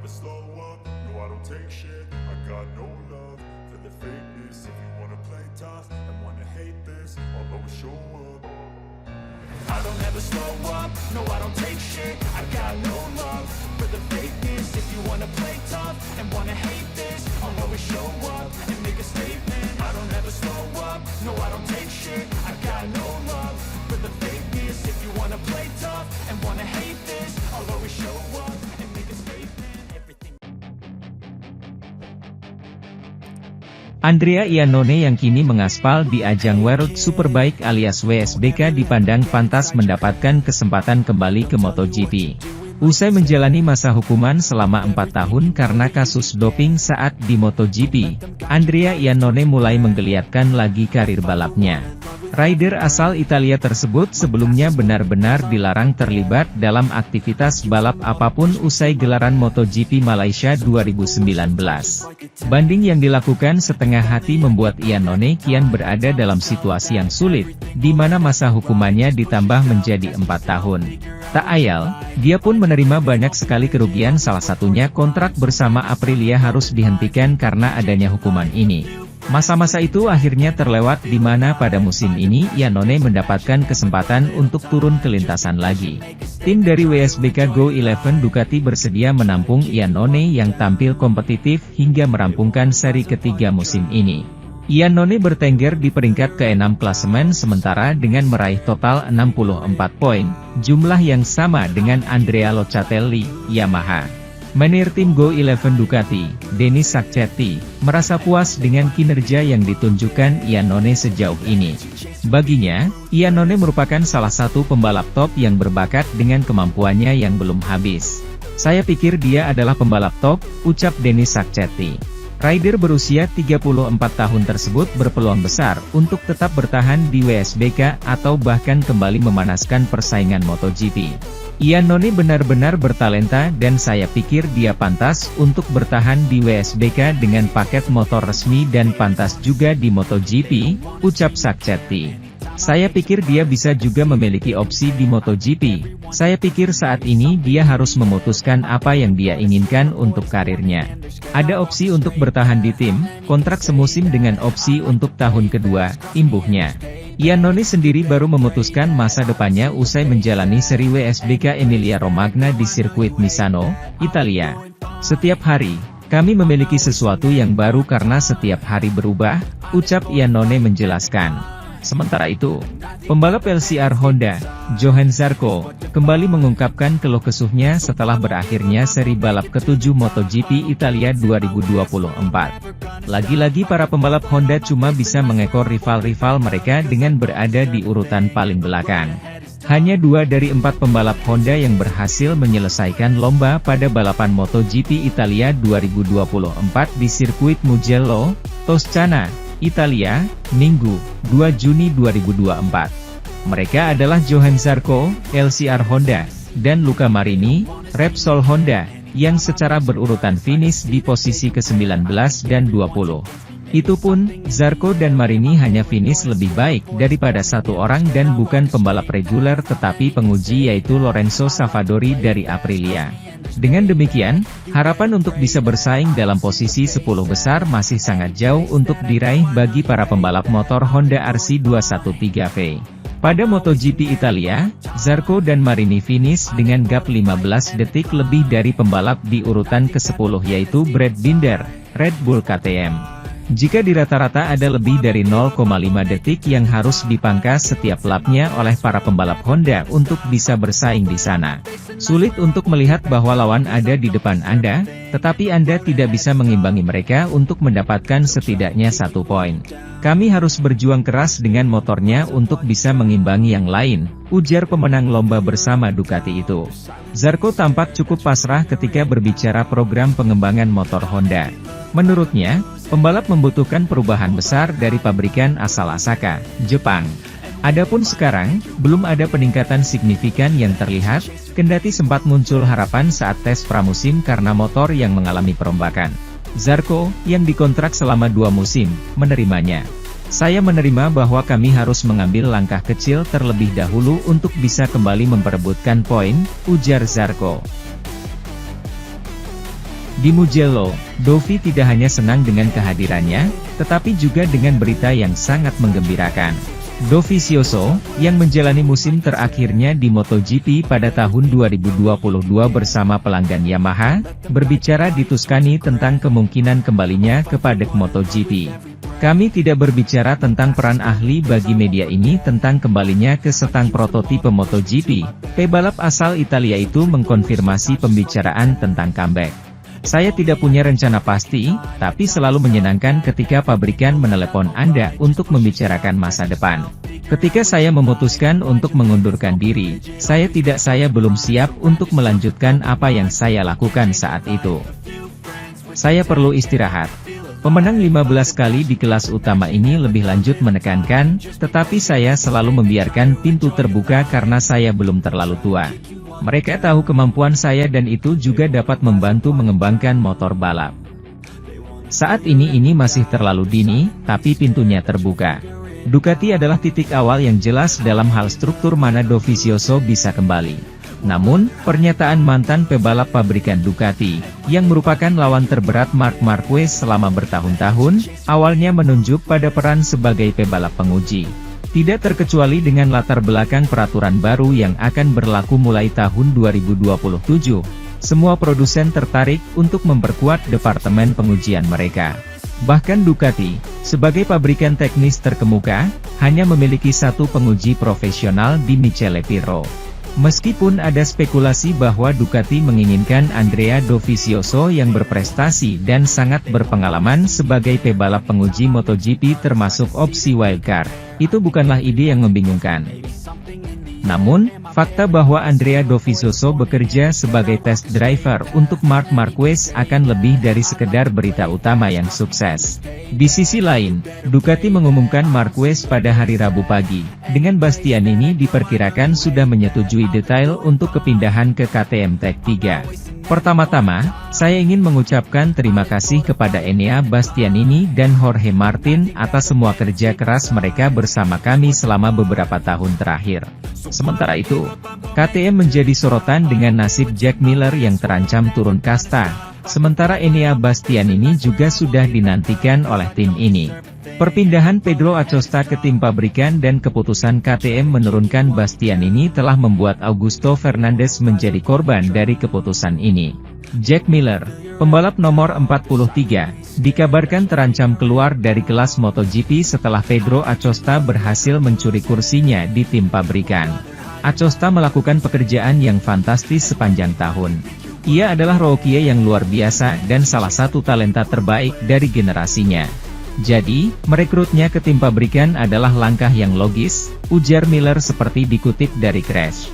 never slow up, no I don't take shit. I got no love for the fakeness. If you wanna play tough and wanna hate this, I'll always show up. I don't ever slow up, no I don't take shit. I got no love for the fakeness. If you wanna play tough and wanna hate this, I'll always show up and make a statement. I don't ever slow up, no I don't take shit. I got no love for the fakeness. If you wanna play tough and wanna hate this, I'll always show up and make a statement. Everything. Andrea Iannone yang kini mengaspal di ajang World Superbike alias WSBK dipandang pantas mendapatkan kesempatan kembali ke MotoGP. Usai menjalani masa hukuman selama 4 tahun karena kasus doping saat di MotoGP, Andrea Iannone mulai menggeliatkan lagi karir balapnya. Rider asal Italia tersebut sebelumnya benar-benar dilarang terlibat dalam aktivitas balap apapun usai gelaran MotoGP Malaysia 2019. Banding yang dilakukan setengah hati membuat Iannone kian berada dalam situasi yang sulit, di mana masa hukumannya ditambah menjadi 4 tahun. Tak ayal, dia pun menerima banyak sekali kerugian, salah satunya kontrak bersama Aprilia harus dihentikan karena adanya hukuman ini. Masa-masa itu akhirnya terlewat di mana pada musim ini Iannone mendapatkan kesempatan untuk turun ke lintasan lagi. Tim dari WSBK Go 11 Ducati bersedia menampung Iannone yang tampil kompetitif hingga merampungkan seri ketiga musim ini. Iannone bertengger di peringkat ke-6 klasemen sementara dengan meraih total 64 poin, jumlah yang sama dengan Andrea Locatelli, Yamaha. Manajer tim Go 11 Ducati, Denis Sacchetti, merasa puas dengan kinerja yang ditunjukkan Iannone sejauh ini. Baginya, Iannone merupakan salah satu pembalap top yang berbakat dengan kemampuannya yang belum habis. Saya pikir dia adalah pembalap top, ucap Denis Sacchetti. Rider berusia 34 tahun tersebut berpeluang besar untuk tetap bertahan di WSBK atau bahkan kembali memanaskan persaingan MotoGP. Iannone benar-benar bertalenta dan saya pikir dia pantas untuk bertahan di WSBK dengan paket motor resmi dan pantas juga di MotoGP, ucap Sacchetti. Saya pikir dia bisa juga memiliki opsi di MotoGP. Saya pikir saat ini dia harus memutuskan apa yang dia inginkan untuk karirnya. Ada opsi untuk bertahan di tim, kontrak semusim dengan opsi untuk tahun kedua, imbuhnya. Iannone sendiri baru memutuskan masa depannya usai menjalani seri WSBK Emilia-Romagna di sirkuit Misano, Italia. Setiap hari, kami memiliki sesuatu yang baru karena setiap hari berubah, ucap Iannone menjelaskan. Sementara itu, pembalap LCR Honda, Johann Zarco, kembali mengungkapkan keluh kesahnya setelah berakhirnya seri balap ke-7 MotoGP Italia 2024. Lagi-lagi para pembalap Honda cuma bisa mengekor rival-rival mereka dengan berada di urutan paling belakang. Hanya 2 dari 4 pembalap Honda yang berhasil menyelesaikan lomba pada balapan MotoGP Italia 2024 di sirkuit Mugello, Toscana, Italia, Minggu, 2 Juni 2024. Mereka adalah Johann Zarco, LCR Honda, dan Luca Marini, Repsol Honda, yang secara berurutan finish di posisi ke-19 dan 20. Itu pun, Zarco dan Marini hanya finish lebih baik daripada satu orang dan bukan pembalap reguler tetapi penguji yaitu Lorenzo Savadori dari Aprilia. Dengan demikian, harapan untuk bisa bersaing dalam posisi 10 besar masih sangat jauh untuk diraih bagi para pembalap motor Honda RC213V. Pada MotoGP Italia, Zarco dan Marini finish dengan gap 15 detik lebih dari pembalap di urutan ke-10 yaitu Brad Binder, Red Bull KTM. Jika di rata-rata ada lebih dari 0,5 detik yang harus dipangkas setiap lapnya oleh para pembalap Honda untuk bisa bersaing di sana. Sulit untuk melihat bahwa lawan ada di depan Anda, tetapi Anda tidak bisa mengimbangi mereka untuk mendapatkan setidaknya 1 poin. Kami harus berjuang keras dengan motornya untuk bisa mengimbangi yang lain, ujar pemenang lomba bersama Ducati itu. Zarco tampak cukup pasrah ketika berbicara program pengembangan motor Honda. Menurutnya, pembalap membutuhkan perubahan besar dari pabrikan asal Osaka, Jepang. Adapun sekarang, belum ada peningkatan signifikan yang terlihat, kendati sempat muncul harapan saat tes pramusim karena motor yang mengalami perombakan. Zarco, yang dikontrak selama 2 musim, menerimanya. Saya menerima bahwa kami harus mengambil langkah kecil terlebih dahulu untuk bisa kembali memperebutkan poin, ujar Zarco. Di Mugello, Dovi tidak hanya senang dengan kehadirannya, tetapi juga dengan berita yang sangat menggembirakan. Dovizioso, yang menjalani musim terakhirnya di MotoGP pada tahun 2022 bersama pelanggan Yamaha, berbicara di Tuscany tentang kemungkinan kembalinya kepada MotoGP. Kami tidak berbicara tentang peran ahli bagi media ini tentang kembalinya ke setang prototipe MotoGP. Pebalap asal Italia itu mengkonfirmasi pembicaraan tentang comeback. Saya tidak punya rencana pasti, tapi selalu menyenangkan ketika pabrikan menelepon Anda untuk membicarakan masa depan. Ketika saya memutuskan untuk mengundurkan diri, saya belum siap untuk melanjutkan apa yang saya lakukan saat itu. Saya perlu istirahat. Pemenang 15 kali di kelas utama ini lebih lanjut menekankan, tetapi saya selalu membiarkan pintu terbuka karena saya belum terlalu tua. Mereka tahu kemampuan saya dan itu juga dapat membantu mengembangkan motor balap. Saat ini masih terlalu dini, tapi pintunya terbuka. Ducati adalah titik awal yang jelas dalam hal struktur mana Dovizioso bisa kembali. Namun, pernyataan mantan pebalap pabrikan Ducati, yang merupakan lawan terberat Marc Marquez selama bertahun-tahun, awalnya menunjuk pada peran sebagai pebalap penguji. Tidak terkecuali dengan latar belakang peraturan baru yang akan berlaku mulai tahun 2027, semua produsen tertarik untuk memperkuat departemen pengujian mereka. Bahkan Ducati, sebagai pabrikan teknis terkemuka, hanya memiliki satu penguji profesional di Michele Pirro. Meskipun ada spekulasi bahwa Ducati menginginkan Andrea Dovizioso yang berprestasi dan sangat berpengalaman sebagai pebalap penguji MotoGP termasuk opsi wildcard, itu bukanlah ide yang membingungkan. Namun, fakta bahwa Andrea Dovizioso bekerja sebagai test driver untuk Marc Marquez akan lebih dari sekedar berita utama yang sukses. Di sisi lain, Ducati mengumumkan Marquez pada hari Rabu pagi, dengan Bastianini diperkirakan sudah menyetujui detail untuk kepindahan ke KTM Tech 3. Pertama-tama, saya ingin mengucapkan terima kasih kepada Enea Bastianini dan Jorge Martin atas semua kerja keras mereka bersama kami selama beberapa tahun terakhir. Sementara itu, KTM menjadi sorotan dengan nasib Jack Miller yang terancam turun kasta, sementara Enea Bastianini juga sudah dinantikan oleh tim ini. Perpindahan Pedro Acosta ke tim pabrikan dan keputusan KTM menurunkan Bastianini telah membuat Augusto Fernandez menjadi korban dari keputusan ini. Jack Miller, pembalap nomor 43, dikabarkan terancam keluar dari kelas MotoGP setelah Pedro Acosta berhasil mencuri kursinya di tim pabrikan. Acosta melakukan pekerjaan yang fantastis sepanjang tahun. Ia adalah rookie yang luar biasa dan salah satu talenta terbaik dari generasinya. Jadi, merekrutnya ke tim pabrikan adalah langkah yang logis, ujar Miller seperti dikutip dari Crash.